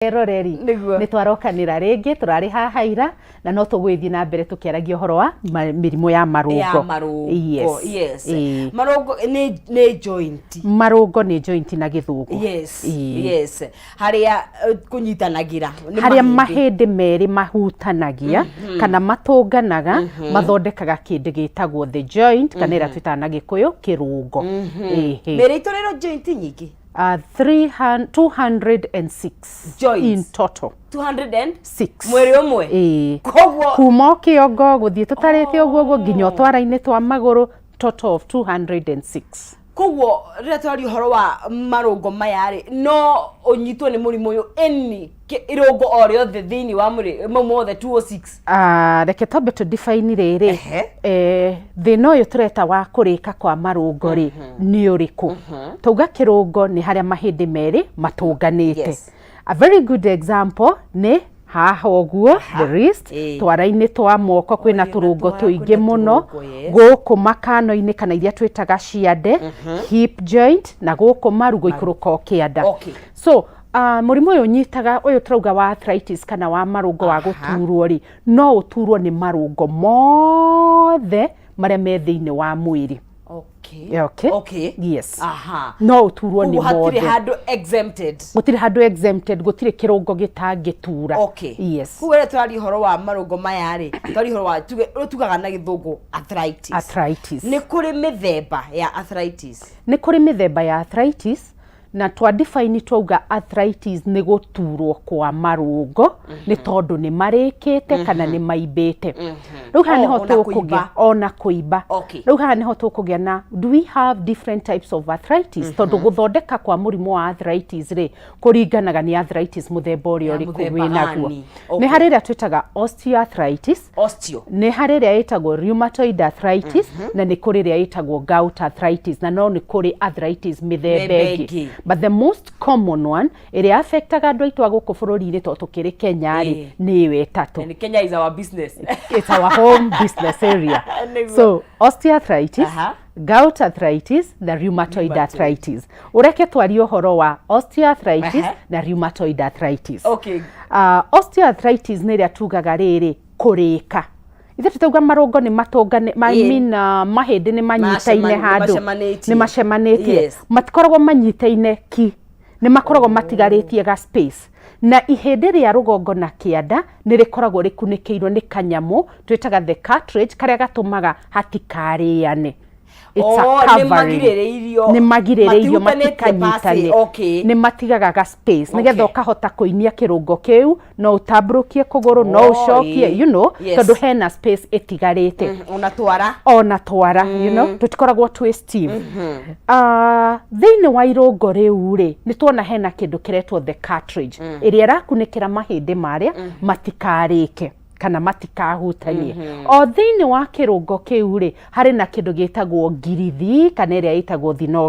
Roreri nĩ twarokanĩra rĩngĩ tũrarĩ haha ira na no tũgwĩthiĩ na mbere tũkĩaragia ũhoro wa mĩrimũ ya marũngo. Yes. Marũngo nĩ joint. Marũngo nĩ joint na gĩthũngũ. Yes. Harĩa kũnyitanagira. Harĩa mahĩndĩ merĩ mahutanagia kana matũnganaga mathondekaga kĩndũ gĩtagwo the joint kana ĩrĩa twĩtaga na Gĩkũyũ kĩrũngo. Mĩrĩ itũrĩro joint nyingĩ. 206 joints in total. 206 mwĩrĩ ũmwe. Koguo kuma kĩongo gũthiĩ tũtarĩte ũguo nginya twara-inĩ twa magũrũ, total of 206. Koguo rĩrĩa twaria ũhoro wa marũngo maya rĩ, no ũnyitwo nĩ mũrimũ ũyũ any irũngo o rĩothe thĩinĩ wa mwĩrĩ mothe 206. Reke twambe tũ-define rĩrĩ. Thĩna ũyũ tũreta wa kũrĩka kwa marũngo rĩ nĩ ũrĩkũ? Tauga kĩrũngo nĩ harĩa mahĩndĩ merĩ matũnganĩte. A very good example nĩ haha ũguo, the wrist, twara-inĩ twa moko kwĩna tũrũngo tũingĩ mũno, gũkũ makano-inĩ kana iria twĩtaga ciande, hip joint na gũkũ maru gũikũrũka kĩanda. So mũrimũ ũyũ ũnyitaga ũyũ tũrauga wa arthritis kana wa marũngo wa gũturwo rĩ, no ũturwo nĩ marũngo mothe marĩa me thĩinĩ wa mwĩrĩ. Yes. No ũturwo nĩ mothe. Gũtirĩ handũ exempted. Gũtirĩ handũ exempted, gũtirĩ kĩrũngo gĩtangĩtura. Yes. Kuo rĩrĩa twaria ũhoro wa marũngo maya rĩ, twaria ũhoro wa tugaga na gĩthũngũ arthritis. Nĩ kũrĩ mĩthemba ya arthritis. Nĩ kũrĩ mĩthemba ya arthritis na twa define twauga arthritis nĩ gũturwo kwa marũngo nĩ tondũ nĩ marĩkĩte kana nĩ maimbĩte. Rĩu haha nĩho tũkũgĩa ona kũimba. Rĩu haha nĩho tũkũgĩa na do we have different types of arthritis? Tondũ gũthondeka kwa mũrimũ wa arthritis rĩ kũringanaga nĩ arthritis mũthemba ũrĩa ũrĩkũ wĩnaguo. Nĩ harĩ ĩrĩa twĩtaga osteoarthritis, nĩ harĩ ĩrĩa ĩtagwo rheumatoid arthritis na nĩ kũrĩ ĩrĩa ĩtagwo gout arthritis na no nĩ kũrĩ arthritis mĩthemba ĩngĩ. But the most common one ĩrĩa affectaga andũ aitũ a gũkũ bũrũri-inĩ tondũ tũkĩrĩ Kenya rĩ nĩ ĩyo ĩtatũ. And Kenya is our business. It's our home business area. So osteoarthritis, gout arthritis na rheumatoid arthritis. Ureke twarie ũhoro wa osteoarthritis na rheumatoid arthritis. Osteoarthritis nĩ ĩrĩa tugaga rĩrĩ kũrĩka. Ithe tutauga marũngo nĩ matũngane, mahĩndĩ nĩ manyitaine handũ, nĩ macemanĩtie. Matikoragwo manyitaine ki, nĩ makoragwo matigarĩtie ga space. Na ihĩndĩ rĩa rũgongo na kĩanda nĩ rĩkoragwo rĩkunĩkĩirwo nĩ kanyamũ twĩtaga the cartilage karĩa gatũmaga hatikarĩane. Nĩ magirĩrĩirio matikanyitane, nĩ matigaga ga space nĩgetha ũkahota kũinia kĩrũngo kĩu, no ũtambũrũkie kũgũrũ, no ũcokie, you know, tondũ hena space ĩtigarĩte. Ona twara, you know, tũtikoragwo twĩ stiff. Thĩinĩ wa irũngo rĩu rĩ, nĩ tuona hena kĩndũ kĩretwo the cartilage ĩrĩa ĩrakunĩkĩra mahĩndĩ marĩa matikarĩke kana matikahutanie. O thĩinĩ wa kĩrũngo kĩu rĩ harĩ na kĩndũ gĩtagwo ngirithi kana ĩrĩa ĩtagwo